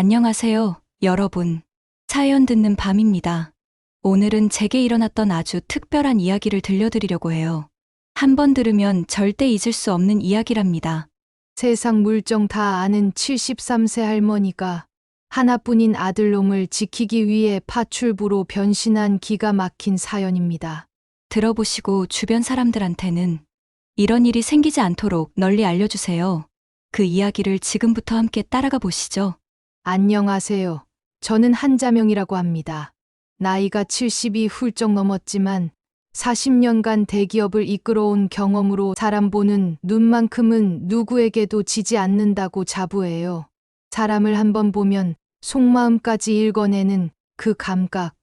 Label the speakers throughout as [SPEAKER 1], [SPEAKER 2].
[SPEAKER 1] 안녕하세요, 여러분. 사연 듣는 밤입니다. 오늘은 제게 일어났던 아주 특별한 이야기를 들려드리려고 해요. 한 번 들으면 절대 잊을 수 없는 이야기랍니다.
[SPEAKER 2] 세상 물정 다 아는 73세 할머니가 하나뿐인 아들놈을 지키기 위해 파출부로 변신한 기가 막힌 사연입니다.
[SPEAKER 1] 들어보시고 주변 사람들한테는 이런 일이 생기지 않도록 널리 알려주세요. 그 이야기를 지금부터 함께 따라가 보시죠.
[SPEAKER 2] 안녕하세요. 저는 한자명이라고 합니다. 나이가 70이 훌쩍 넘었지만 40년간 대기업을 이끌어온 경험으로 사람 보는 눈만큼은 누구에게도 지지 않는다고 자부해요. 사람을 한번 보면 속마음까지 읽어내는 그 감각,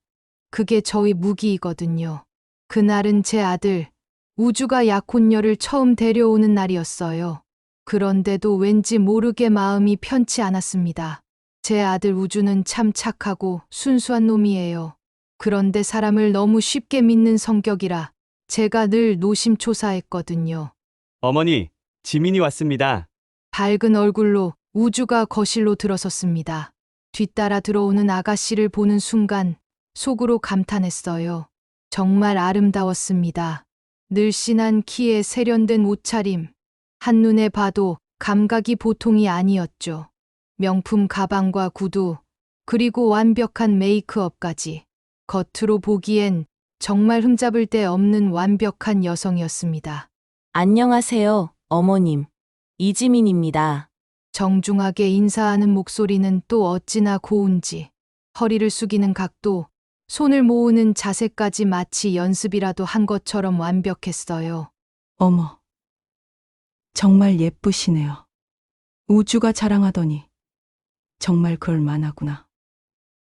[SPEAKER 2] 그게 저의 무기이거든요. 그날은 제 아들, 우주가 약혼녀를 처음 데려오는 날이었어요. 그런데도 왠지 모르게 마음이 편치 않았습니다. 제 아들 우주는 참 착하고 순수한 놈이에요. 그런데 사람을 너무 쉽게 믿는 성격이라 제가 늘 노심초사했거든요.
[SPEAKER 3] 어머니, 지민이 왔습니다.
[SPEAKER 2] 밝은 얼굴로 우주가 거실로 들어섰습니다. 뒤따라 들어오는 아가씨를 보는 순간 속으로 감탄했어요. 정말 아름다웠습니다. 늘씬한 키에 세련된 옷차림, 한눈에 봐도 감각이 보통이 아니었죠. 명품 가방과 구두, 그리고 완벽한 메이크업까지. 겉으로 보기엔 정말 흠잡을 데 없는 완벽한 여성이었습니다.
[SPEAKER 4] 안녕하세요, 어머님. 이지민입니다.
[SPEAKER 2] 정중하게 인사하는 목소리는 또 어찌나 고운지. 허리를 숙이는 각도, 손을 모으는 자세까지 마치 연습이라도 한 것처럼 완벽했어요.
[SPEAKER 5] 어머, 정말 예쁘시네요. 우주가 자랑하더니 정말 그럴 만하구나.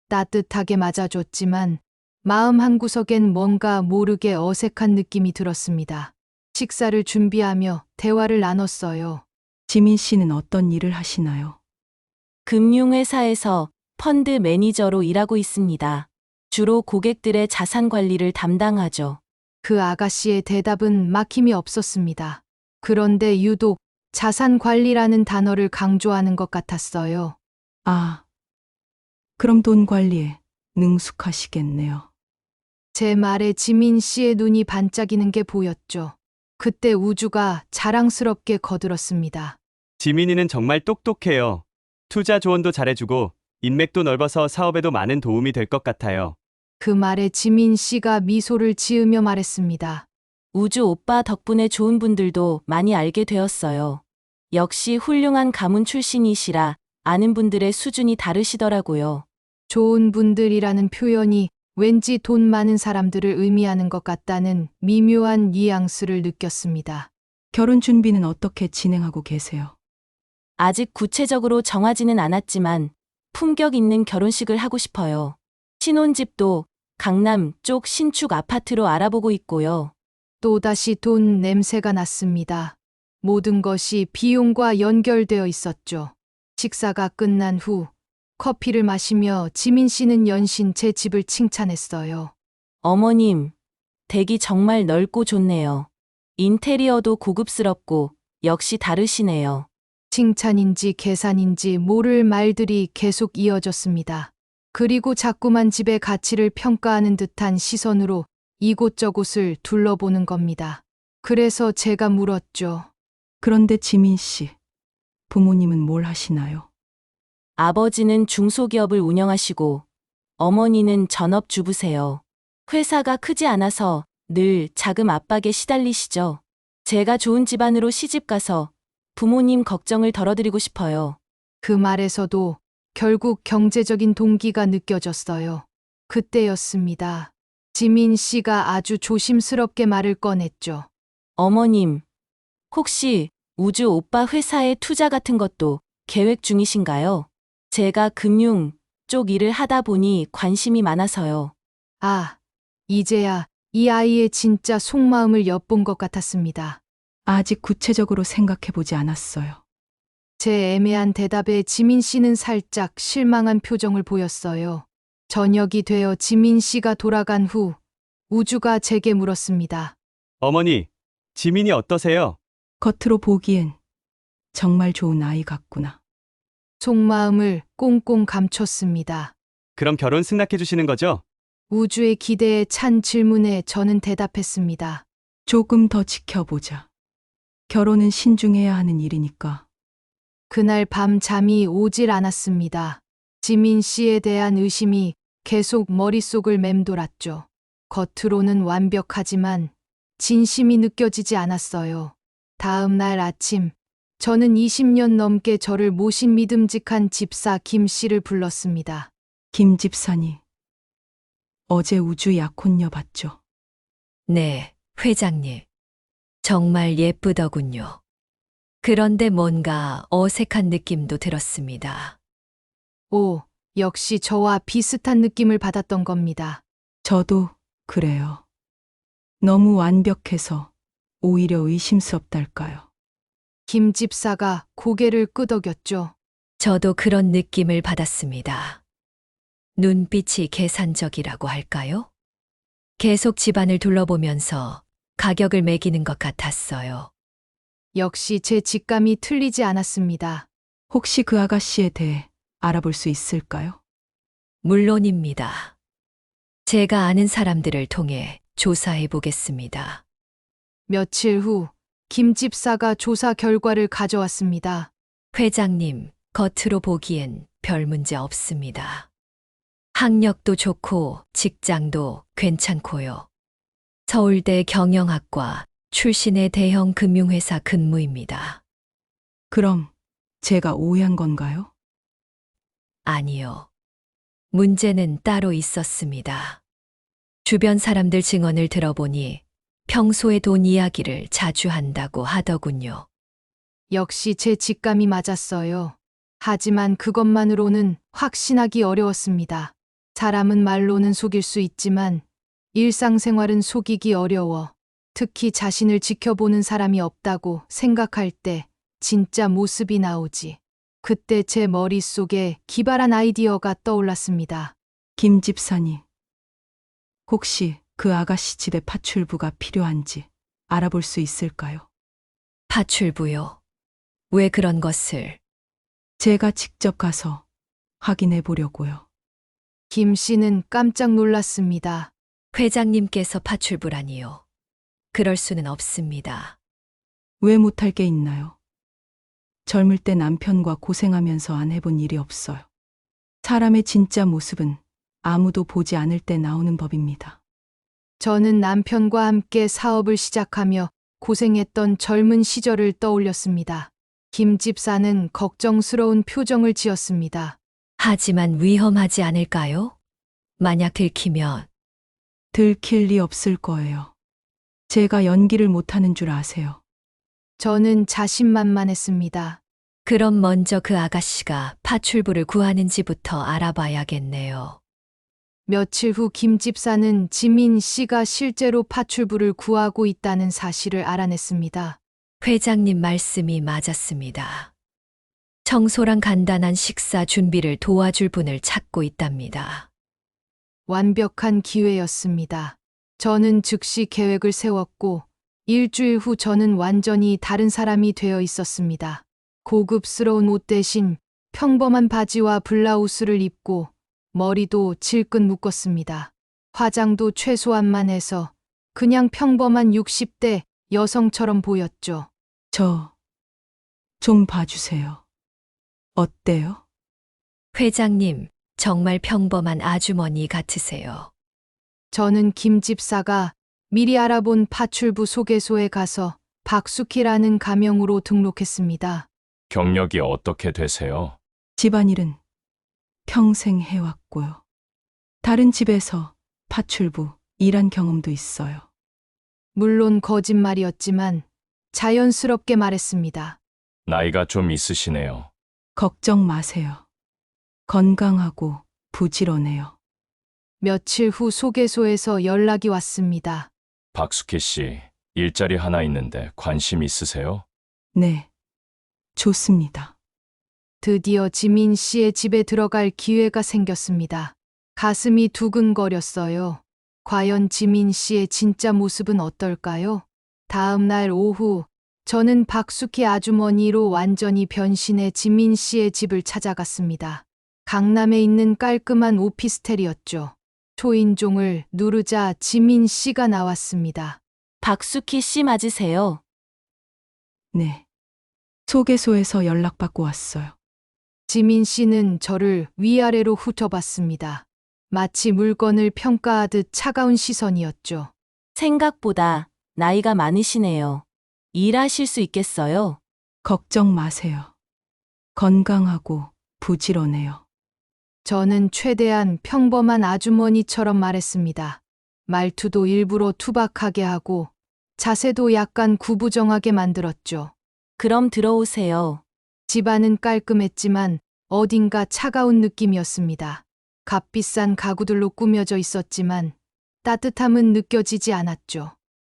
[SPEAKER 2] 따뜻하게 맞아줬지만 마음 한구석엔 뭔가 모르게 어색한 느낌이 들었습니다. 식사를 준비하며 대화를 나눴어요.
[SPEAKER 5] 지민 씨는 어떤 일을 하시나요?
[SPEAKER 4] 금융회사에서 펀드 매니저로 일하고 있습니다. 주로 고객들의 자산 관리를 담당하죠.
[SPEAKER 2] 그 아가씨의 대답은 막힘이 없었습니다. 그런데 유독 자산 관리라는 단어를 강조하는 것 같았어요.
[SPEAKER 5] 아, 그럼 돈 관리에 능숙하시겠네요.
[SPEAKER 2] 제 말에 지민 씨의 눈이 반짝이는 게 보였죠. 그때 우주가 자랑스럽게 거들었습니다.
[SPEAKER 3] 지민이는 정말 똑똑해요. 투자 조언도 잘해주고 인맥도 넓어서 사업에도 많은 도움이 될 것 같아요.
[SPEAKER 2] 그 말에 지민 씨가 미소를 지으며 말했습니다.
[SPEAKER 4] 우주 오빠 덕분에 좋은 분들도 많이 알게 되었어요. 역시 훌륭한 가문 출신이시라 아는 분들의 수준이 다르시더라고요.
[SPEAKER 2] 좋은 분들이라는 표현이 왠지 돈 많은 사람들을 의미하는 것 같다는 미묘한 뉘앙스를 느꼈습니다.
[SPEAKER 5] 결혼 준비는 어떻게 진행하고 계세요?
[SPEAKER 4] 아직 구체적으로 정하지는 않았지만 품격 있는 결혼식을 하고 싶어요. 신혼집도 강남 쪽 신축 아파트로 알아보고 있고요.
[SPEAKER 2] 또다시 돈 냄새가 났습니다. 모든 것이 비용과 연결되어 있었죠. 식사가 끝난 후 커피를 마시며 지민 씨는 연신 제 집을 칭찬했어요.
[SPEAKER 4] 어머님, 댁이 정말 넓고 좋네요. 인테리어도 고급스럽고 역시 다르시네요.
[SPEAKER 2] 칭찬인지 계산인지 모를 말들이 계속 이어졌습니다. 그리고 자꾸만 집의 가치를 평가하는 듯한 시선으로 이곳저곳을 둘러보는 겁니다. 그래서 제가 물었죠.
[SPEAKER 5] 그런데 지민 씨, 부모님은 뭘 하시나요?
[SPEAKER 4] 아버지는 중소기업을 운영하시고 어머니는 전업주부세요. 회사가 크지 않아서 늘 자금 압박에 시달리시죠. 제가 좋은 집안으로 시집가서 부모님 걱정을 덜어드리고 싶어요.
[SPEAKER 2] 그 말에서도 결국 경제적인 동기가 느껴졌어요. 그때였습니다. 지민 씨가 아주 조심스럽게 말을 꺼냈죠.
[SPEAKER 4] 어머님, 혹시 우주 오빠 회사에 투자 같은 것도 계획 중이신가요? 제가 금융 쪽 일을 하다 보니 관심이 많아서요.
[SPEAKER 2] 아, 이제야 이 아이의 진짜 속마음을 엿본 것 같았습니다.
[SPEAKER 5] 아직 구체적으로 생각해보지 않았어요.
[SPEAKER 2] 제 애매한 대답에 지민 씨는 살짝 실망한 표정을 보였어요. 저녁이 되어 지민 씨가 돌아간 후 우주가 제게 물었습니다.
[SPEAKER 3] 어머니, 지민이 어떠세요?
[SPEAKER 5] 겉으로 보기엔 정말 좋은 아이 같구나.
[SPEAKER 2] 속마음을 꽁꽁 감췄습니다.
[SPEAKER 3] 그럼 결혼 승낙해 주시는 거죠?
[SPEAKER 2] 우주의 기대에 찬 질문에 저는 대답했습니다.
[SPEAKER 5] 조금 더 지켜보자. 결혼은 신중해야 하는 일이니까.
[SPEAKER 2] 그날 밤 잠이 오질 않았습니다. 지민 씨에 대한 의심이 계속 머릿속을 맴돌았죠. 겉으로는 완벽하지만 진심이 느껴지지 않았어요. 다음 날 아침, 저는 20년 넘게 저를 모신 믿음직한 집사 김 씨를 불렀습니다.
[SPEAKER 5] 김 집사님. 어제 우주 약혼녀 봤죠?
[SPEAKER 6] 네, 회장님. 정말 예쁘더군요. 그런데 뭔가 어색한 느낌도 들었습니다.
[SPEAKER 2] 오, 역시 저와 비슷한 느낌을 받았던 겁니다.
[SPEAKER 5] 저도 그래요. 너무 완벽해서 오히려 의심스럽달까요?
[SPEAKER 2] 김 집사가 고개를 끄덕였죠.
[SPEAKER 6] 저도 그런 느낌을 받았습니다. 눈빛이 계산적이라고 할까요? 계속 집안을 둘러보면서 가격을 매기는 것 같았어요.
[SPEAKER 2] 역시 제 직감이 틀리지 않았습니다.
[SPEAKER 5] 혹시 그 아가씨에 대해 알아볼 수 있을까요?
[SPEAKER 6] 물론입니다. 제가 아는 사람들을 통해 조사해 보겠습니다.
[SPEAKER 2] 며칠 후, 김 집사가 조사 결과를 가져왔습니다.
[SPEAKER 6] 회장님, 겉으로 보기엔 별 문제 없습니다. 학력도 좋고 직장도 괜찮고요. 서울대 경영학과 출신의 대형 금융회사 근무입니다.
[SPEAKER 5] 그럼 제가 오해한 건가요?
[SPEAKER 6] 아니요. 문제는 따로 있었습니다. 주변 사람들 증언을 들어보니 평소에 돈 이야기를 자주 한다고 하더군요.
[SPEAKER 2] 역시 제 직감이 맞았어요. 하지만 그것만으로는 확신하기 어려웠습니다. 사람은 말로는 속일 수 있지만 일상생활은 속이기 어려워. 특히 자신을 지켜보는 사람이 없다고 생각할 때 진짜 모습이 나오지. 그때 제 머릿속에 기발한 아이디어가 떠올랐습니다.
[SPEAKER 5] 김 집사님. 혹시 그 아가씨 집에 파출부가 필요한지 알아볼 수 있을까요?
[SPEAKER 6] 파출부요. 왜 그런 것을?
[SPEAKER 5] 제가 직접 가서 확인해 보려고요.
[SPEAKER 2] 김 씨는 깜짝 놀랐습니다.
[SPEAKER 6] 회장님께서 파출부라니요. 그럴 수는 없습니다.
[SPEAKER 5] 왜 못할 게 있나요? 젊을 때 남편과 고생하면서 안 해본 일이 없어요. 사람의 진짜 모습은 아무도 보지 않을 때 나오는 법입니다.
[SPEAKER 2] 저는 남편과 함께 사업을 시작하며 고생했던 젊은 시절을 떠올렸습니다. 김 집사는 걱정스러운 표정을 지었습니다.
[SPEAKER 6] 하지만 위험하지 않을까요? 만약 들키면
[SPEAKER 5] 들킬 리 없을 거예요. 제가 연기를 못하는 줄 아세요.
[SPEAKER 2] 저는 자신만만했습니다.
[SPEAKER 6] 그럼 먼저 그 아가씨가 파출부를 구하는지부터 알아봐야겠네요.
[SPEAKER 2] 며칠 후 김 집사는 지민 씨가 실제로 파출부를 구하고 있다는 사실을 알아냈습니다.
[SPEAKER 6] 회장님 말씀이 맞았습니다. 청소랑 간단한 식사 준비를 도와줄 분을 찾고 있답니다.
[SPEAKER 2] 완벽한 기회였습니다. 저는 즉시 계획을 세웠고 일주일 후 저는 완전히 다른 사람이 되어 있었습니다. 고급스러운 옷 대신 평범한 바지와 블라우스를 입고 머리도 질끈 묶었습니다. 화장도 최소한만 해서 그냥 평범한 60대 여성처럼 보였죠.
[SPEAKER 5] 저 좀 봐주세요. 어때요?
[SPEAKER 6] 회장님, 정말 평범한 아주머니 같으세요.
[SPEAKER 2] 저는 김 집사가 미리 알아본 파출부 소개소에 가서 박숙희라는 가명으로 등록했습니다.
[SPEAKER 7] 경력이 어떻게 되세요?
[SPEAKER 5] 집안일은 평생 해왔고요. 다른 집에서 파출부 일한 경험도 있어요.
[SPEAKER 2] 물론 거짓말이었지만 자연스럽게 말했습니다.
[SPEAKER 7] 나이가 좀 있으시네요.
[SPEAKER 5] 걱정 마세요. 건강하고 부지런해요.
[SPEAKER 2] 며칠 후 소개소에서 연락이 왔습니다.
[SPEAKER 7] 박숙희 씨, 일자리 하나 있는데 관심 있으세요?
[SPEAKER 5] 네. 좋습니다.
[SPEAKER 2] 드디어 지민 씨의 집에 들어갈 기회가 생겼습니다. 가슴이 두근거렸어요. 과연 지민 씨의 진짜 모습은 어떨까요? 다음 날 오후 저는 박숙희 아주머니로 완전히 변신해 지민 씨의 집을 찾아갔습니다. 강남에 있는 깔끔한 오피스텔이었죠. 초인종을 누르자 지민 씨가 나왔습니다.
[SPEAKER 4] 박숙희 씨 맞으세요?
[SPEAKER 5] 네. 소개소에서 연락받고 왔어요.
[SPEAKER 2] 지민 씨는 저를 위아래로 훑어봤습니다. 마치 물건을 평가하듯 차가운 시선이었죠.
[SPEAKER 4] 생각보다 나이가 많으시네요. 일하실 수 있겠어요?
[SPEAKER 5] 걱정 마세요. 건강하고 부지런해요.
[SPEAKER 2] 저는 최대한 평범한 아주머니처럼 말했습니다. 말투도 일부러 투박하게 하고 자세도 약간 구부정하게 만들었죠.
[SPEAKER 4] 그럼 들어오세요.
[SPEAKER 2] 집안은 깔끔했지만 어딘가 차가운 느낌이었습니다. 값비싼 가구들로 꾸며져 있었지만 따뜻함은 느껴지지 않았죠.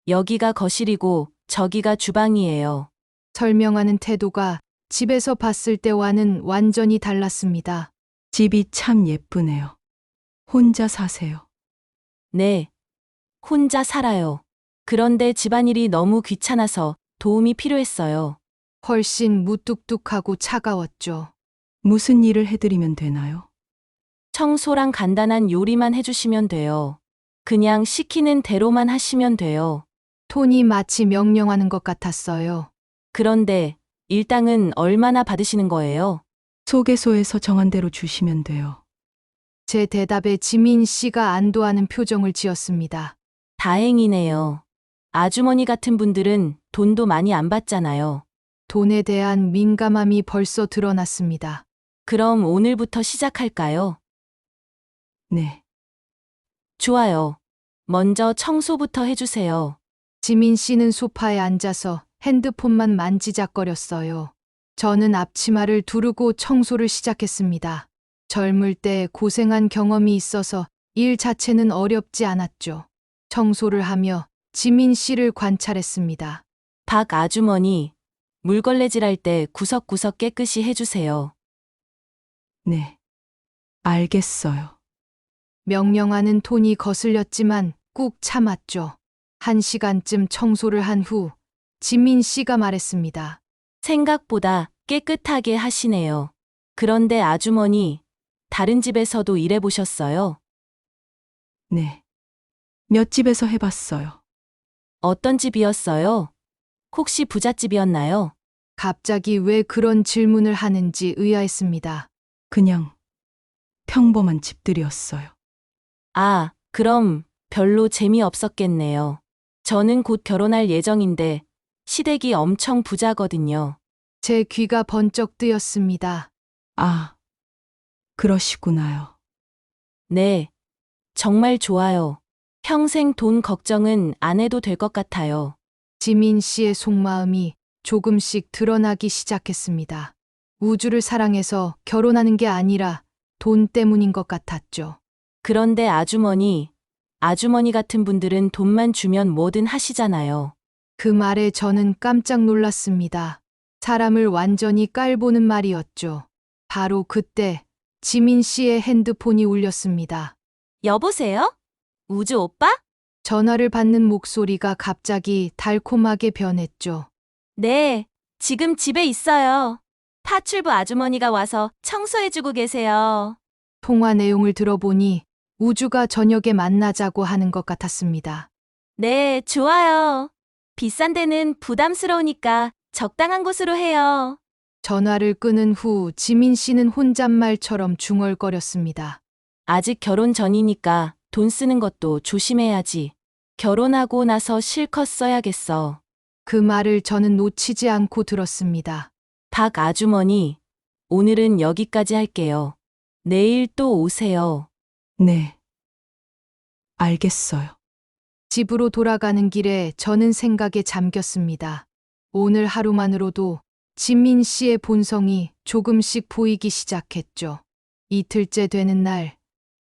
[SPEAKER 4] 여기가 거실이고 저기가 주방이에요.
[SPEAKER 2] 설명하는 태도가 집에서 봤을 때와는 완전히 달랐습니다.
[SPEAKER 5] 집이 참 예쁘네요. 혼자 사세요.
[SPEAKER 4] 네. 혼자 살아요. 그런데 집안일이 너무 귀찮아서 도움이 필요했어요.
[SPEAKER 2] 훨씬 무뚝뚝하고 차가웠죠.
[SPEAKER 5] 무슨 일을 해드리면 되나요?
[SPEAKER 4] 청소랑 간단한 요리만 해주시면 돼요. 그냥 시키는 대로만 하시면 돼요.
[SPEAKER 2] 톤이 마치 명령하는 것 같았어요.
[SPEAKER 4] 그런데 일당은 얼마나 받으시는 거예요?
[SPEAKER 5] 소개소에서 정한 대로 주시면 돼요.
[SPEAKER 2] 제 대답에 지민 씨가 안도하는 표정을 지었습니다.
[SPEAKER 4] 다행이네요. 아주머니 같은 분들은 돈도 많이 안 받잖아요.
[SPEAKER 2] 돈에 대한 민감함이 벌써 드러났습니다.
[SPEAKER 4] 그럼 오늘부터 시작할까요?
[SPEAKER 5] 네.
[SPEAKER 4] 좋아요. 먼저 청소부터 해주세요.
[SPEAKER 2] 지민 씨는 소파에 앉아서 핸드폰만 만지작거렸어요. 저는 앞치마를 두르고 청소를 시작했습니다. 젊을 때 고생한 경험이 있어서 일 자체는 어렵지 않았죠. 청소를 하며 지민 씨를 관찰했습니다.
[SPEAKER 4] 박 아주머니, 물걸레질할 때 구석구석 깨끗이 해주세요.
[SPEAKER 5] 네. 알겠어요.
[SPEAKER 2] 명령하는 톤이 거슬렸지만 꾹 참았죠. 1시간쯤 청소를 한 후 지민 씨가 말했습니다.
[SPEAKER 4] 생각보다 깨끗하게 하시네요. 그런데 아주머니, 다른 집에서도 일해보셨어요?
[SPEAKER 5] 네. 몇 집에서 해봤어요.
[SPEAKER 4] 어떤 집이었어요? 혹시 부잣집이었나요?
[SPEAKER 2] 갑자기 왜 그런 질문을 하는지 의아했습니다.
[SPEAKER 5] 그냥 평범한 집들이었어요.
[SPEAKER 4] 아, 그럼 별로 재미없었겠네요. 저는 곧 결혼할 예정인데 시댁이 엄청 부자거든요.
[SPEAKER 2] 제 귀가 번쩍 뜨였습니다.
[SPEAKER 5] 아, 그러시구나요.
[SPEAKER 4] 네, 정말 좋아요. 평생 돈 걱정은 안 해도 될 것 같아요.
[SPEAKER 2] 지민 씨의 속마음이 조금씩 드러나기 시작했습니다. 우주를 사랑해서 결혼하는 게 아니라 돈 때문인 것 같았죠.
[SPEAKER 4] 그런데 아주머니 같은 분들은 돈만 주면 뭐든 하시잖아요.
[SPEAKER 2] 그 말에 저는 깜짝 놀랐습니다. 사람을 완전히 깔보는 말이었죠. 바로 그때 지민 씨의 핸드폰이 울렸습니다.
[SPEAKER 4] 여보세요? 우주 오빠?
[SPEAKER 2] 전화를 받는 목소리가 갑자기 달콤하게 변했죠.
[SPEAKER 4] 네, 지금 집에 있어요. 파출부 아주머니가 와서 청소해주고 계세요.
[SPEAKER 2] 통화 내용을 들어보니 우주가 저녁에 만나자고 하는 것 같았습니다.
[SPEAKER 4] 네, 좋아요. 비싼 데는 부담스러우니까 적당한 곳으로 해요.
[SPEAKER 2] 전화를 끊은 후 지민 씨는 혼잣말처럼 중얼거렸습니다.
[SPEAKER 4] 아직 결혼 전이니까 돈 쓰는 것도 조심해야지. 결혼하고 나서 실컷 써야겠어.
[SPEAKER 2] 그 말을 저는 놓치지 않고 들었습니다.
[SPEAKER 4] 박 아주머니, 오늘은 여기까지 할게요. 내일 또 오세요.
[SPEAKER 5] 네. 알겠어요.
[SPEAKER 2] 집으로 돌아가는 길에 저는 생각에 잠겼습니다. 오늘 하루만으로도 지민 씨의 본성이 조금씩 보이기 시작했죠. 이틀째 되는 날,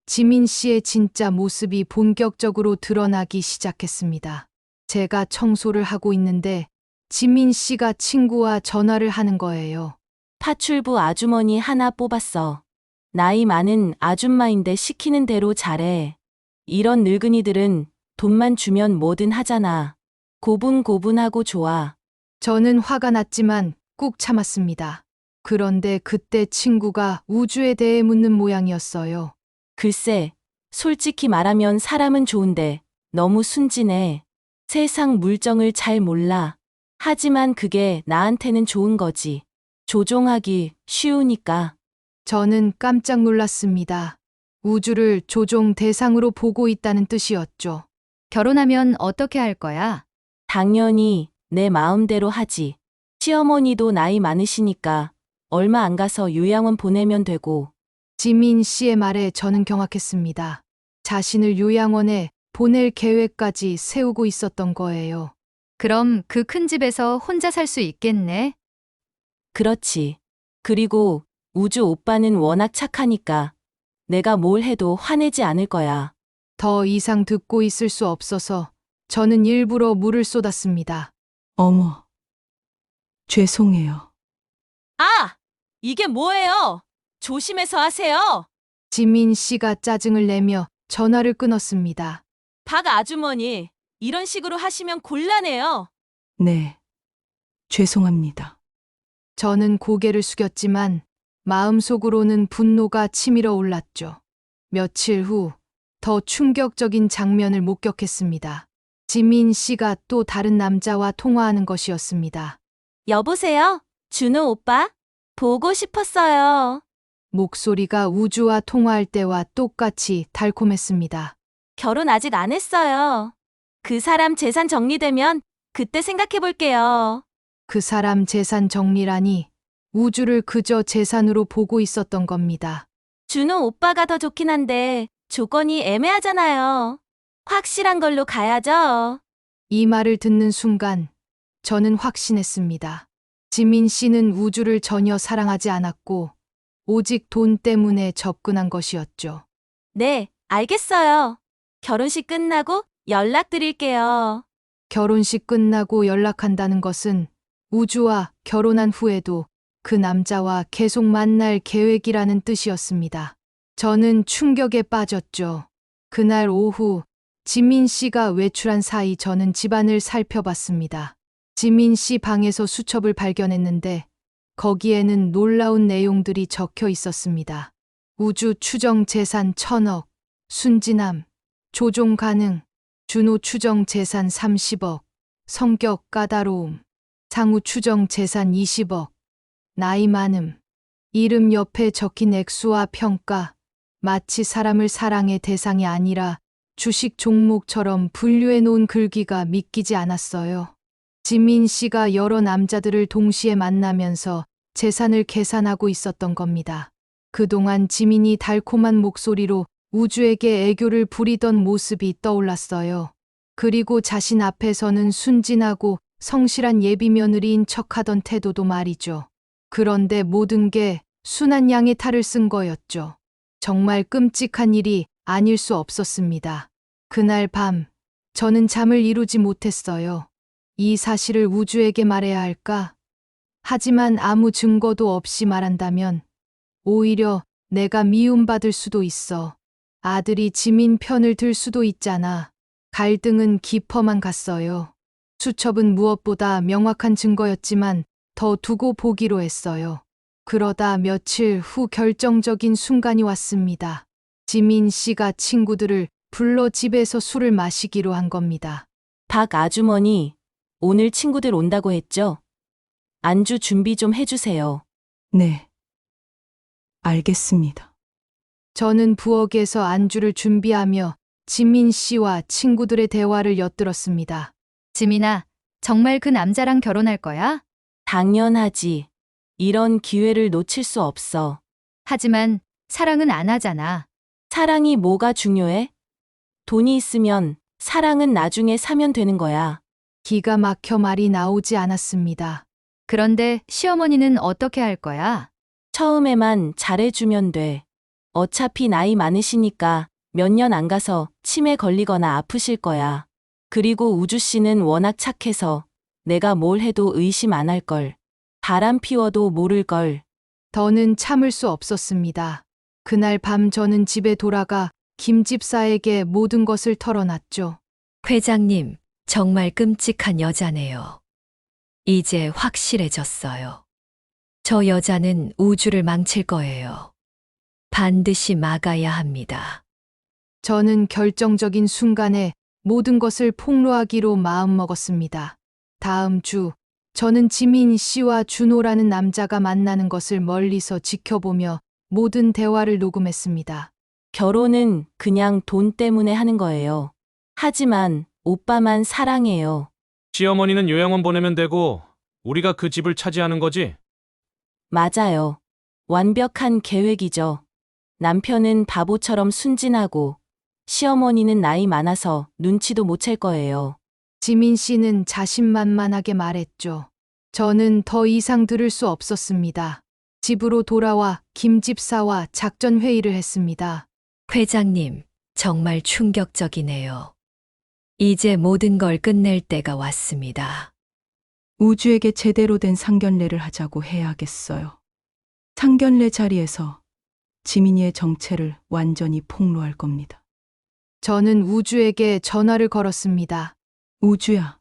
[SPEAKER 2] 지민 씨의 진짜 모습이 본격적으로 드러나기 시작했습니다. 제가 청소를 하고 있는데 지민 씨가 친구와 전화를 하는 거예요.
[SPEAKER 4] 파출부 아주머니 하나 뽑았어. 나이 많은 아줌마인데 시키는 대로 잘해. 이런 늙은이들은 돈만 주면 뭐든 하잖아. 고분고분하고 좋아.
[SPEAKER 2] 저는 화가 났지만 꾹 참았습니다. 그런데 그때 친구가 우주에 대해 묻는 모양이었어요.
[SPEAKER 4] 글쎄, 솔직히 말하면 사람은 좋은데 너무 순진해. 세상 물정을 잘 몰라. 하지만 그게 나한테는 좋은 거지. 조종하기 쉬우니까.
[SPEAKER 2] 저는 깜짝 놀랐습니다. 우주를 조종 대상으로 보고 있다는 뜻이었죠.
[SPEAKER 8] 결혼하면 어떻게 할 거야?
[SPEAKER 4] 당연히 내 마음대로 하지. 시어머니도 나이 많으시니까 얼마 안 가서 요양원 보내면 되고.
[SPEAKER 2] 지민 씨의 말에 저는 경악했습니다. 자신을 요양원에 보낼 계획까지 세우고 있었던 거예요.
[SPEAKER 8] 그럼 그 큰 집에서 혼자 살 수 있겠네?
[SPEAKER 4] 그렇지. 그리고 우주 오빠는 워낙 착하니까 내가 뭘 해도 화내지 않을 거야.
[SPEAKER 2] 더 이상 듣고 있을 수 없어서 저는 일부러 물을 쏟았습니다.
[SPEAKER 5] 어머, 죄송해요.
[SPEAKER 4] 아! 이게 뭐예요? 조심해서 하세요.
[SPEAKER 2] 지민 씨가 짜증을 내며 전화를 끊었습니다.
[SPEAKER 4] 박 아주머니, 이런 식으로 하시면 곤란해요.
[SPEAKER 5] 네, 죄송합니다.
[SPEAKER 2] 저는 고개를 숙였지만 마음속으로는 분노가 치밀어 올랐죠. 며칠 후 더 충격적인 장면을 목격했습니다. 지민 씨가 또 다른 남자와 통화하는 것이었습니다.
[SPEAKER 4] 여보세요? 준호 오빠? 보고 싶었어요.
[SPEAKER 2] 목소리가 우주와 통화할 때와 똑같이 달콤했습니다.
[SPEAKER 4] 결혼 아직 안 했어요. 그 사람 재산 정리되면 그때 생각해 볼게요.
[SPEAKER 2] 그 사람 재산 정리라니 우주를 그저 재산으로 보고 있었던 겁니다.
[SPEAKER 4] 준호 오빠가 더 좋긴 한데 조건이 애매하잖아요. 확실한 걸로 가야죠.
[SPEAKER 2] 이 말을 듣는 순간 저는 확신했습니다. 지민 씨는 우주를 전혀 사랑하지 않았고 오직 돈 때문에 접근한 것이었죠.
[SPEAKER 4] 네, 알겠어요. 결혼식 끝나고 연락드릴게요.
[SPEAKER 2] 결혼식 끝나고 연락한다는 것은 우주와 결혼한 후에도 그 남자와 계속 만날 계획이라는 뜻이었습니다. 저는 충격에 빠졌죠. 그날 오후 지민 씨가 외출한 사이 저는 집안을 살펴봤습니다. 지민 씨 방에서 수첩을 발견했는데 거기에는 놀라운 내용들이 적혀 있었습니다. 우주 추정 재산 1,000억, 순진함, 조종 가능, 준호 추정 재산 30억, 성격 까다로움, 상우 추정 재산 20억, 나이 많음, 이름 옆에 적힌 액수와 평가, 마치 사람을 사랑의 대상이 아니라 주식 종목처럼 분류해 놓은 글귀가 믿기지 않았어요. 지민 씨가 여러 남자들을 동시에 만나면서 재산을 계산하고 있었던 겁니다. 그동안 지민이 달콤한 목소리로 우주에게 애교를 부리던 모습이 떠올랐어요. 그리고 자신 앞에서는 순진하고 성실한 예비 며느리인 척하던 태도도 말이죠. 그런데 모든 게 순한 양의 탈을 쓴 거였죠. 정말 끔찍한 일이 아닐 수 없었습니다. 그날 밤, 저는 잠을 이루지 못했어요. 이 사실을 우주에게 말해야 할까? 하지만 아무 증거도 없이 말한다면 오히려 내가 미움받을 수도 있어. 아들이 지민 편을 들 수도 있잖아. 갈등은 깊어만 갔어요. 수첩은 무엇보다 명확한 증거였지만 더 두고 보기로 했어요. 그러다 며칠 후 결정적인 순간이 왔습니다. 지민 씨가 친구들을 불러 집에서 술을 마시기로 한 겁니다.
[SPEAKER 4] 박 아주머니, 오늘 친구들 온다고 했죠? 안주 준비 좀 해주세요.
[SPEAKER 5] 네, 알겠습니다.
[SPEAKER 2] 저는 부엌에서 안주를 준비하며 지민 씨와 친구들의 대화를 엿들었습니다.
[SPEAKER 8] 지민아, 정말 그 남자랑 결혼할 거야?
[SPEAKER 4] 당연하지. 이런 기회를 놓칠 수 없어.
[SPEAKER 8] 하지만 사랑은 안 하잖아.
[SPEAKER 4] 사랑이 뭐가 중요해? 돈이 있으면 사랑은 나중에 사면 되는 거야.
[SPEAKER 2] 기가 막혀 말이 나오지 않았습니다.
[SPEAKER 8] 그런데 시어머니는 어떻게 할 거야?
[SPEAKER 4] 처음에만 잘해주면 돼. 어차피 나이 많으시니까 몇 년 안 가서 치매 걸리거나 아프실 거야. 그리고 우주 씨는 워낙 착해서 내가 뭘 해도 의심 안 할걸. 바람 피워도 모를걸.
[SPEAKER 2] 더는 참을 수 없었습니다. 그날 밤 저는 집에 돌아가 김 집사에게 모든 것을 털어놨죠.
[SPEAKER 6] 회장님, 정말 끔찍한 여자네요. 이제 확실해졌어요. 저 여자는 우주를 망칠 거예요. 반드시 막아야 합니다.
[SPEAKER 2] 저는 결정적인 순간에 모든 것을 폭로하기로 마음먹었습니다. 다음 주, 저는 지민 씨와 준호라는 남자가 만나는 것을 멀리서 지켜보며 모든 대화를 녹음했습니다.
[SPEAKER 4] 결혼은 그냥 돈 때문에 하는 거예요. 하지만 오빠만 사랑해요.
[SPEAKER 9] 시어머니는 요양원 보내면 되고 우리가 그 집을 차지하는 거지?
[SPEAKER 4] 맞아요. 완벽한 계획이죠. 남편은 바보처럼 순진하고 시어머니는 나이 많아서 눈치도 못 챌 거예요.
[SPEAKER 2] 지민 씨는 자신만만하게 말했죠. 저는 더 이상 들을 수 없었습니다. 집으로 돌아와 김 집사와 작전 회의를 했습니다.
[SPEAKER 6] 회장님, 정말 충격적이네요. 이제 모든 걸 끝낼 때가 왔습니다.
[SPEAKER 5] 우주에게 제대로 된 상견례를 하자고 해야겠어요. 상견례 자리에서 지민이의 정체를 완전히 폭로할 겁니다.
[SPEAKER 2] 저는 우주에게 전화를 걸었습니다.
[SPEAKER 5] 우주야,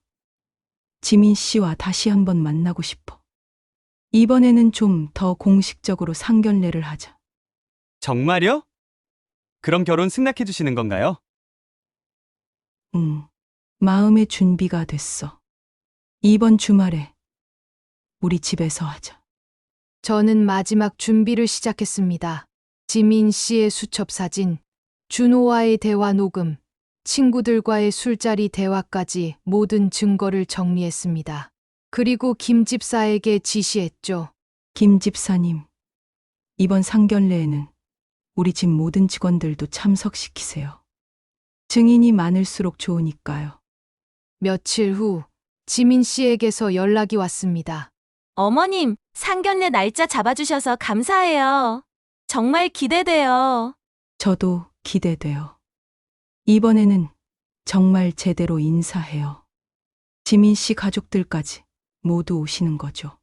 [SPEAKER 5] 지민 씨와 다시 한번 만나고 싶어. 이번에는 좀 더 공식적으로 상견례를 하자.
[SPEAKER 3] 정말요? 그럼 결혼 승낙해 주시는 건가요?
[SPEAKER 5] 마음의 준비가 됐어. 이번 주말에 우리 집에서 하자.
[SPEAKER 2] 저는 마지막 준비를 시작했습니다. 지민 씨의 수첩 사진, 준호와의 대화 녹음, 친구들과의 술자리 대화까지 모든 증거를 정리했습니다. 그리고 김 집사에게 지시했죠.
[SPEAKER 5] 김 집사님, 이번 상견례에는 우리 집 모든 직원들도 참석시키세요. 증인이 많을수록 좋으니까요.
[SPEAKER 2] 며칠 후 지민 씨에게서 연락이 왔습니다.
[SPEAKER 4] 어머님, 상견례 날짜 잡아주셔서 감사해요. 정말 기대돼요.
[SPEAKER 5] 저도 기대돼요. 이번에는 정말 제대로 인사해요. 지민 씨 가족들까지 모두 오시는 거죠.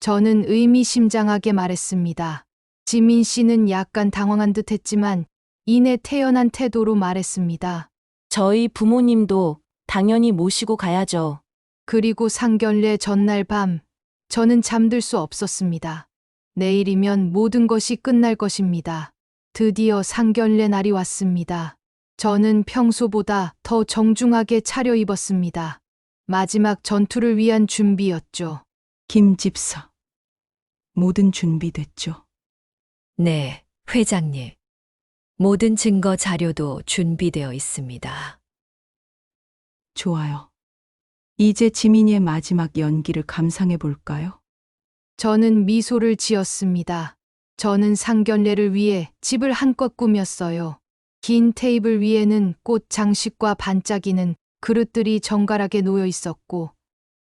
[SPEAKER 2] 저는 의미심장하게 말했습니다. 지민 씨는 약간 당황한 듯 했지만 이내 태연한 태도로 말했습니다.
[SPEAKER 4] 저희 부모님도 당연히 모시고 가야죠.
[SPEAKER 2] 그리고 상견례 전날 밤, 저는 잠들 수 없었습니다. 내일이면 모든 것이 끝날 것입니다. 드디어 상견례 날이 왔습니다. 저는 평소보다 더 정중하게 차려입었습니다. 마지막 전투를 위한 준비였죠.
[SPEAKER 5] 김 집사, 모든 준비됐죠?
[SPEAKER 6] 네, 회장님. 모든 증거 자료도 준비되어 있습니다.
[SPEAKER 5] 좋아요. 이제 지민이의 마지막 연기를 감상해 볼까요?
[SPEAKER 2] 저는 미소를 지었습니다. 저는 상견례를 위해 집을 한껏 꾸몄어요. 긴 테이블 위에는 꽃 장식과 반짝이는 그릇들이 정갈하게 놓여 있었고,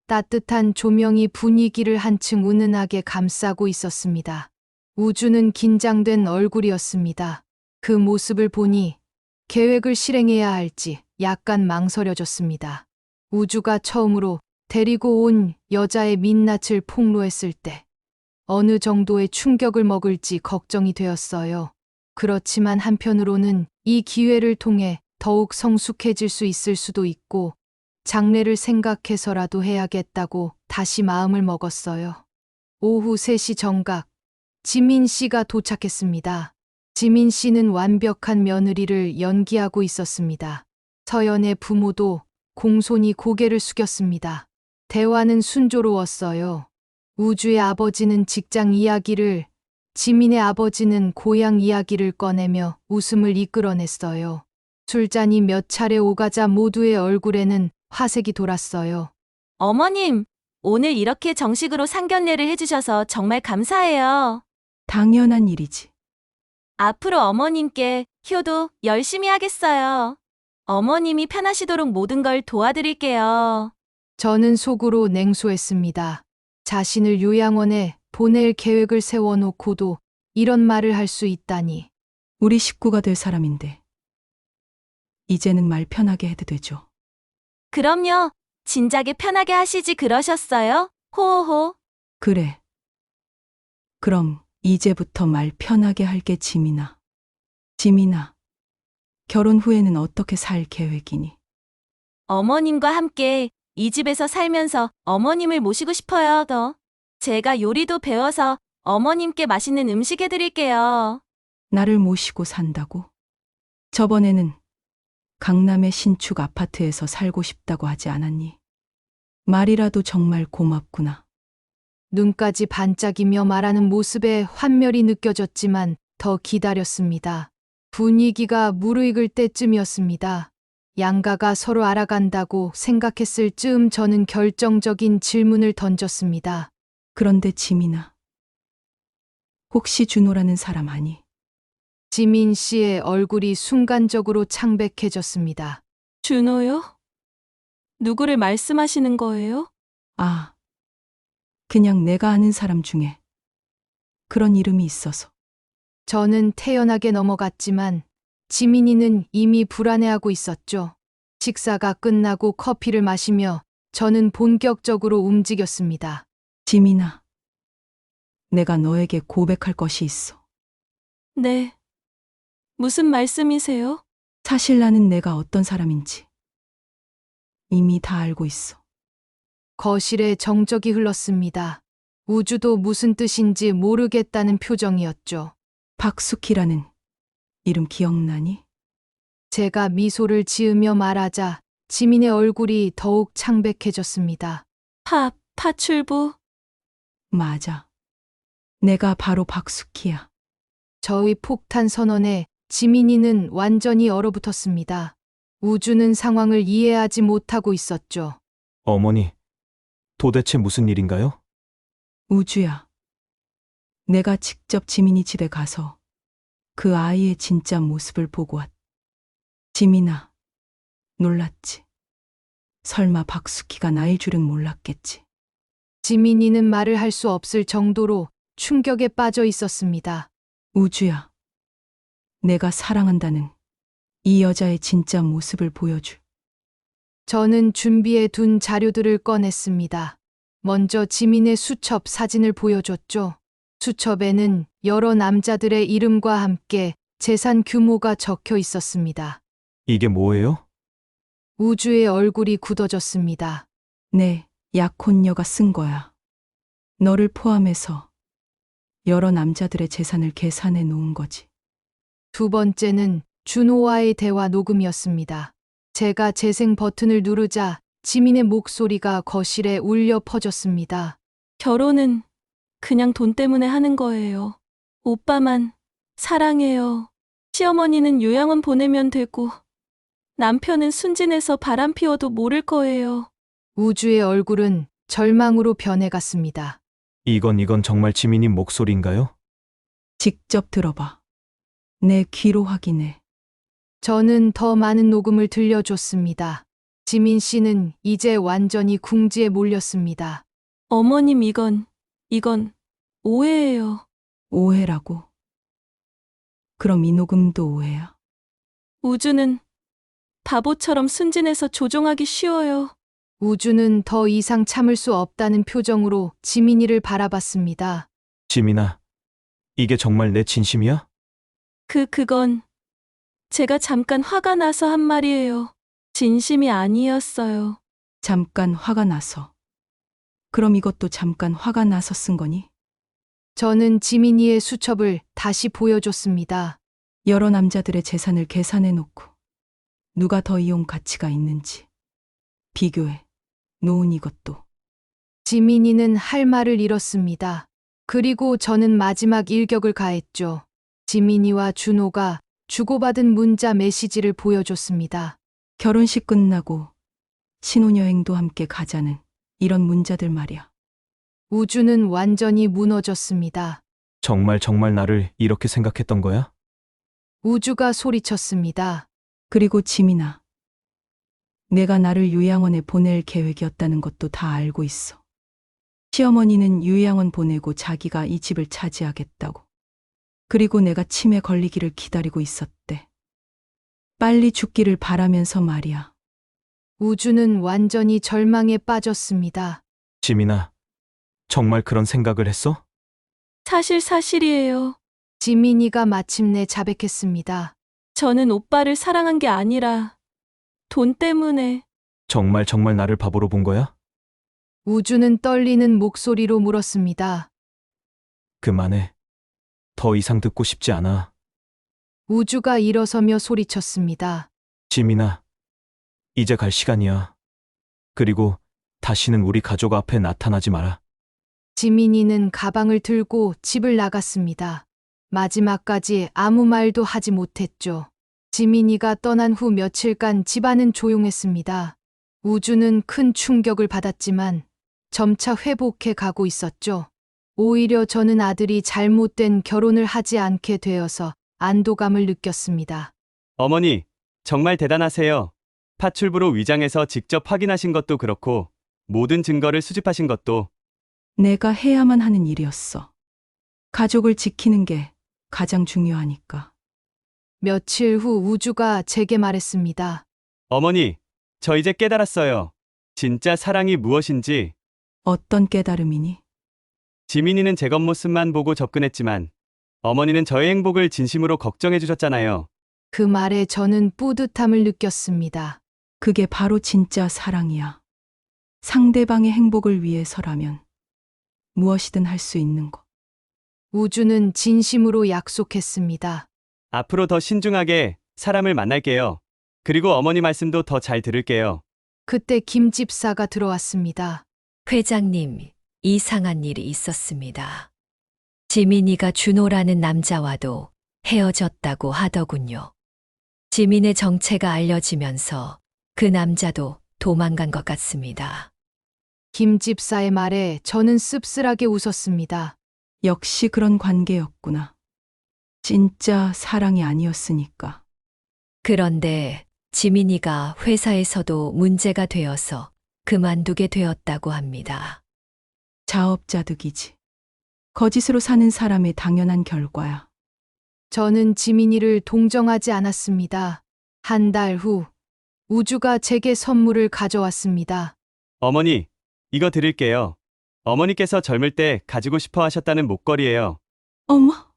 [SPEAKER 2] 따뜻한 조명이 분위기를 한층 은은하게 감싸고 있었습니다. 우주는 긴장된 얼굴이었습니다. 그 모습을 보니 계획을 실행해야 할지 약간 망설여졌습니다. 우주가 처음으로 데리고 온 여자의 민낯을 폭로했을 때 어느 정도의 충격을 먹을지 걱정이 되었어요. 그렇지만 한편으로는 이 기회를 통해 더욱 성숙해질 수 있을 수도 있고 장래를 생각해서라도 해야겠다고 다시 마음을 먹었어요. 오후 3시 정각, 지민 씨가 도착했습니다. 지민 씨는 완벽한 며느리를 연기하고 있었습니다. 서연의 부모도 공손히 고개를 숙였습니다. 대화는 순조로웠어요. 우주의 아버지는 직장 이야기를, 지민의 아버지는 고향 이야기를 꺼내며 웃음을 이끌어냈어요. 술잔이 몇 차례 오가자 모두의 얼굴에는 화색이 돌았어요.
[SPEAKER 4] 어머님, 오늘 이렇게 정식으로 상견례를 해주셔서 정말 감사해요.
[SPEAKER 5] 당연한 일이지.
[SPEAKER 4] 앞으로 어머님께 효도 열심히 하겠어요. 어머님이 편하시도록 모든 걸 도와드릴게요.
[SPEAKER 2] 저는 속으로 냉소했습니다. 자신을 요양원에 보낼 계획을 세워놓고도 이런 말을 할 수 있다니.
[SPEAKER 5] 우리 식구가 될 사람인데 이제는 말 편하게 해도 되죠.
[SPEAKER 4] 그럼요. 진작에 편하게 하시지 그러셨어요? 호호호.
[SPEAKER 5] 그래. 그럼 이제부터 말 편하게 할게, 지민아. 지민아, 결혼 후에는 어떻게 살 계획이니?
[SPEAKER 4] 어머님과 함께 이 집에서 살면서 어머님을 모시고 싶어요, 더. 제가 요리도 배워서 어머님께 맛있는 음식 해드릴게요.
[SPEAKER 5] 나를 모시고 산다고? 저번에는 강남의 신축 아파트에서 살고 싶다고 하지 않았니? 말이라도 정말 고맙구나.
[SPEAKER 2] 눈까지 반짝이며 말하는 모습에 환멸이 느껴졌지만 더 기다렸습니다. 분위기가 무르익을 때쯤이었습니다. 양가가 서로 알아간다고 생각했을 즈음 저는 결정적인 질문을 던졌습니다.
[SPEAKER 5] 그런데 지민아, 혹시 준호라는 사람 아니?
[SPEAKER 2] 지민 씨의 얼굴이 순간적으로 창백해졌습니다.
[SPEAKER 4] 준호요? 누구를 말씀하시는 거예요?
[SPEAKER 5] 아, 그냥 내가 아는 사람 중에 그런 이름이 있어서.
[SPEAKER 2] 저는 태연하게 넘어갔지만 지민이는 이미 불안해하고 있었죠. 식사가 끝나고 커피를 마시며 저는 본격적으로 움직였습니다.
[SPEAKER 5] 지민아, 내가 너에게 고백할 것이 있어.
[SPEAKER 4] 네. 무슨 말씀이세요?
[SPEAKER 5] 사실 나는 내가 어떤 사람인지 이미 다 알고 있어.
[SPEAKER 2] 거실에 정적이 흘렀습니다. 우주도 무슨 뜻인지 모르겠다는 표정이었죠.
[SPEAKER 5] 박숙희라는 이름 기억나니?
[SPEAKER 2] 제가 미소를 지으며 말하자 지민의 얼굴이 더욱 창백해졌습니다.
[SPEAKER 4] 파출부?
[SPEAKER 5] 맞아. 내가 바로 박숙희야.
[SPEAKER 2] 저의 폭탄 선언에 지민이는 완전히 얼어붙었습니다. 우주는 상황을 이해하지 못하고 있었죠.
[SPEAKER 10] 어머니, 도대체 무슨 일인가요?
[SPEAKER 5] 우주야. 내가 직접 지민이 집에 가서 그 아이의 진짜 모습을 보고 왔. 지민아, 놀랐지? 설마 박숙희가 나일 줄은 몰랐겠지.
[SPEAKER 2] 지민이는 말을 할 수 없을 정도로 충격에 빠져 있었습니다.
[SPEAKER 5] 우주야. 내가 사랑한다는 이 여자의 진짜 모습을 보여줄.
[SPEAKER 2] 저는 준비해 둔 자료들을 꺼냈습니다. 먼저 지민의 수첩 사진을 보여줬죠. 수첩에는 여러 남자들의 이름과 함께 재산 규모가 적혀 있었습니다.
[SPEAKER 10] 이게 뭐예요?
[SPEAKER 2] 우주의 얼굴이 굳어졌습니다.
[SPEAKER 5] 네, 약혼녀가 쓴 거야. 너를 포함해서 여러 남자들의 재산을 계산해 놓은 거지.
[SPEAKER 2] 두 번째는 준호와의 대화 녹음이었습니다. 제가 재생 버튼을 누르자 지민의 목소리가 거실에 울려 퍼졌습니다.
[SPEAKER 4] 결혼은 그냥 돈 때문에 하는 거예요. 오빠만 사랑해요. 시어머니는 요양원 보내면 되고 남편은 순진해서 바람 피워도 모를 거예요.
[SPEAKER 2] 우주의 얼굴은 절망으로 변해갔습니다.
[SPEAKER 10] 이건 정말 지민님 목소리인가요?
[SPEAKER 5] 직접 들어봐. 내 귀로 확인해.
[SPEAKER 2] 저는 더 많은 녹음을 들려줬습니다. 지민 씨는 이제 완전히 궁지에 몰렸습니다.
[SPEAKER 4] 어머님 이건 오해예요.
[SPEAKER 5] 오해라고? 그럼 이 녹음도 오해야?
[SPEAKER 4] 우주는 바보처럼 순진해서 조종하기 쉬워요.
[SPEAKER 2] 우주는 더 이상 참을 수 없다는 표정으로 지민이를 바라봤습니다.
[SPEAKER 10] 지민아, 이게 정말 내 진심이야?
[SPEAKER 4] 그건 제가 잠깐 화가 나서 한 말이에요. 진심이 아니었어요.
[SPEAKER 5] 잠깐 화가 나서. 그럼 이것도 잠깐 화가 나서 쓴 거니?
[SPEAKER 2] 저는 지민이의 수첩을 다시 보여줬습니다.
[SPEAKER 5] 여러 남자들의 재산을 계산해 놓고 누가 더 이용 가치가 있는지 비교해 놓은 이것도.
[SPEAKER 2] 지민이는 할 말을 잃었습니다. 그리고 저는 마지막 일격을 가했죠. 지민이와 준호가 주고받은 문자 메시지를 보여줬습니다.
[SPEAKER 5] 결혼식 끝나고 신혼여행도 함께 가자는 이런 문자들 말이야.
[SPEAKER 2] 우주는 완전히 무너졌습니다.
[SPEAKER 10] 정말 나를 이렇게 생각했던 거야?
[SPEAKER 2] 우주가 소리쳤습니다.
[SPEAKER 5] 그리고 지민아, 내가 나를 요양원에 보낼 계획이었다는 것도 다 알고 있어. 시어머니는 요양원 보내고 자기가 이 집을 차지하겠다고. 그리고 내가 치매 걸리기를 기다리고 있었대. 빨리 죽기를 바라면서 말이야.
[SPEAKER 2] 우주는 완전히 절망에 빠졌습니다.
[SPEAKER 10] 지민아, 정말 그런 생각을 했어?
[SPEAKER 4] 사실이에요.
[SPEAKER 2] 지민이가 마침내 자백했습니다.
[SPEAKER 4] 저는 오빠를 사랑한 게 아니라 돈 때문에
[SPEAKER 10] 정말 나를 바보로 본 거야?
[SPEAKER 2] 우주는 떨리는 목소리로 물었습니다.
[SPEAKER 10] 그만해. 더 이상 듣고 싶지 않아.
[SPEAKER 2] 우주가 일어서며 소리쳤습니다.
[SPEAKER 10] 지민아, 이제 갈 시간이야. 그리고 다시는 우리 가족 앞에 나타나지 마라.
[SPEAKER 2] 지민이는 가방을 들고 집을 나갔습니다. 마지막까지 아무 말도 하지 못했죠. 지민이가 떠난 후 며칠간 집안은 조용했습니다. 우주는 큰 충격을 받았지만 점차 회복해 가고 있었죠. 오히려 저는 아들이 잘못된 결혼을 하지 않게 되어서 안도감을 느꼈습니다.
[SPEAKER 3] 어머니, 정말 대단하세요. 파출부로 위장해서 직접 확인하신 것도 그렇고 모든 증거를 수집하신 것도.
[SPEAKER 5] 내가 해야만 하는 일이었어. 가족을 지키는 게 가장 중요하니까.
[SPEAKER 2] 며칠 후 우주가 제게 말했습니다.
[SPEAKER 3] 어머니, 저 이제 깨달았어요. 진짜 사랑이 무엇인지.
[SPEAKER 5] 어떤 깨달음이니?
[SPEAKER 3] 지민이는 제 겉모습만 보고 접근했지만 어머니는 저의 행복을 진심으로 걱정해 주셨잖아요.
[SPEAKER 2] 그 말에 저는 뿌듯함을 느꼈습니다.
[SPEAKER 5] 그게 바로 진짜 사랑이야. 상대방의 행복을 위해서라면 무엇이든 할 수 있는 거.
[SPEAKER 2] 우주는 진심으로 약속했습니다.
[SPEAKER 3] 앞으로 더 신중하게 사람을 만날게요. 그리고 어머니 말씀도 더 잘 들을게요.
[SPEAKER 2] 그때 김 집사가 들어왔습니다.
[SPEAKER 6] 회장님, 이상한 일이 있었습니다. 지민이가 준호라는 남자와도 헤어졌다고 하더군요. 지민의 정체가 알려지면서 그 남자도 도망간 것 같습니다.
[SPEAKER 2] 김 집사의 말에 저는 씁쓸하게 웃었습니다.
[SPEAKER 5] 역시 그런 관계였구나. 진짜 사랑이 아니었으니까.
[SPEAKER 6] 그런데 지민이가 회사에서도 문제가 되어서 그만두게 되었다고 합니다.
[SPEAKER 5] 자업자득이지. 거짓으로 사는 사람의 당연한 결과야.
[SPEAKER 2] 저는 지민이를 동정하지 않았습니다. 한 달 후, 우주가 제게 선물을 가져왔습니다.
[SPEAKER 3] 어머니, 이거 드릴게요. 어머니께서 젊을 때 가지고 싶어 하셨다는 목걸이에요.
[SPEAKER 5] 어머,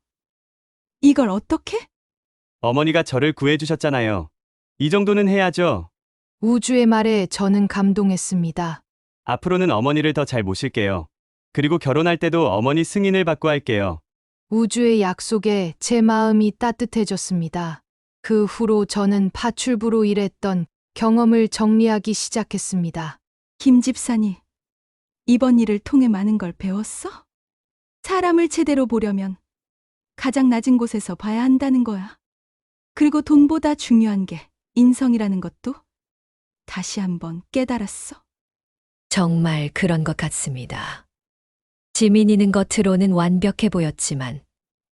[SPEAKER 5] 이걸 어떻게?
[SPEAKER 3] 어머니가 저를 구해 주셨잖아요. 이 정도는 해야죠.
[SPEAKER 2] 우주의 말에 저는 감동했습니다.
[SPEAKER 3] 앞으로는 어머니를 더 잘 모실게요. 그리고 결혼할 때도 어머니 승인을 받고 할게요.
[SPEAKER 2] 우주의 약속에 제 마음이 따뜻해졌습니다. 그 후로 저는 파출부로 일했던 경험을 정리하기 시작했습니다.
[SPEAKER 5] 김 집사님, 이번 일을 통해 많은 걸 배웠어? 사람을 제대로 보려면 가장 낮은 곳에서 봐야 한다는 거야. 그리고 돈보다 중요한 게 인성이라는 것도 다시 한번 깨달았어.
[SPEAKER 6] 정말 그런 것 같습니다. 지민이는 겉으로는 완벽해 보였지만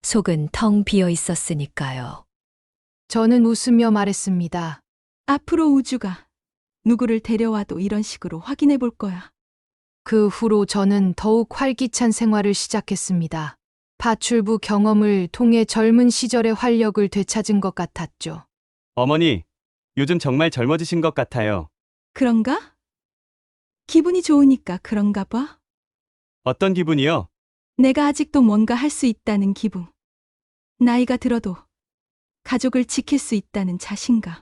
[SPEAKER 6] 속은 텅 비어 있었으니까요.
[SPEAKER 2] 저는 웃으며 말했습니다.
[SPEAKER 5] 앞으로 우주가 누구를 데려와도 이런 식으로 확인해 볼 거야.
[SPEAKER 2] 그 후로 저는 더욱 활기찬 생활을 시작했습니다. 파출부 경험을 통해 젊은 시절의 활력을 되찾은 것 같았죠.
[SPEAKER 3] 어머니, 요즘 정말 젊어지신 것 같아요.
[SPEAKER 5] 그런가? 기분이 좋으니까 그런가 봐.
[SPEAKER 3] 어떤 기분이요?
[SPEAKER 5] 내가 아직도 뭔가 할 수 있다는 기분. 나이가 들어도 가족을 지킬 수 있다는 자신감.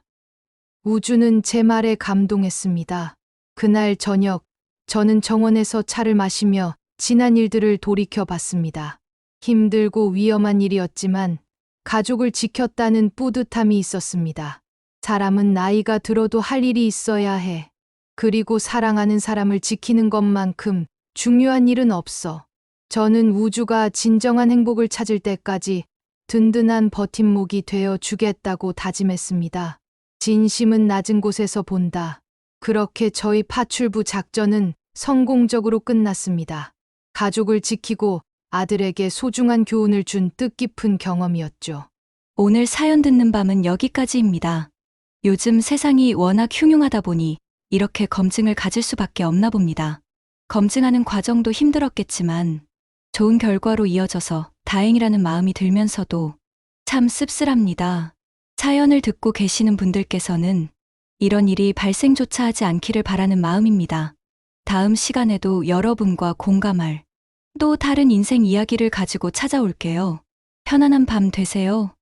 [SPEAKER 2] 우주는 제 말에 감동했습니다. 그날 저녁, 저는 정원에서 차를 마시며 지난 일들을 돌이켜 봤습니다. 힘들고 위험한 일이었지만 가족을 지켰다는 뿌듯함이 있었습니다. 사람은 나이가 들어도 할 일이 있어야 해. 그리고 사랑하는 사람을 지키는 것만큼 중요한 일은 없어. 저는 우주가 진정한 행복을 찾을 때까지 든든한 버팀목이 되어 주겠다고 다짐했습니다. 진심은 낮은 곳에서 본다. 그렇게 저희 파출부 작전은 성공적으로 끝났습니다. 가족을 지키고 아들에게 소중한 교훈을 준 뜻깊은 경험이었죠.
[SPEAKER 1] 오늘 사연 듣는 밤은 여기까지입니다. 요즘 세상이 워낙 흉흉하다 보니 이렇게 검증을 가질 수밖에 없나 봅니다. 검증하는 과정도 힘들었겠지만 좋은 결과로 이어져서 다행이라는 마음이 들면서도 참 씁쓸합니다. 사연을 듣고 계시는 분들께서는 이런 일이 발생조차 하지 않기를 바라는 마음입니다. 다음 시간에도 여러분과 공감할 또 다른 인생 이야기를 가지고 찾아올게요. 편안한 밤 되세요.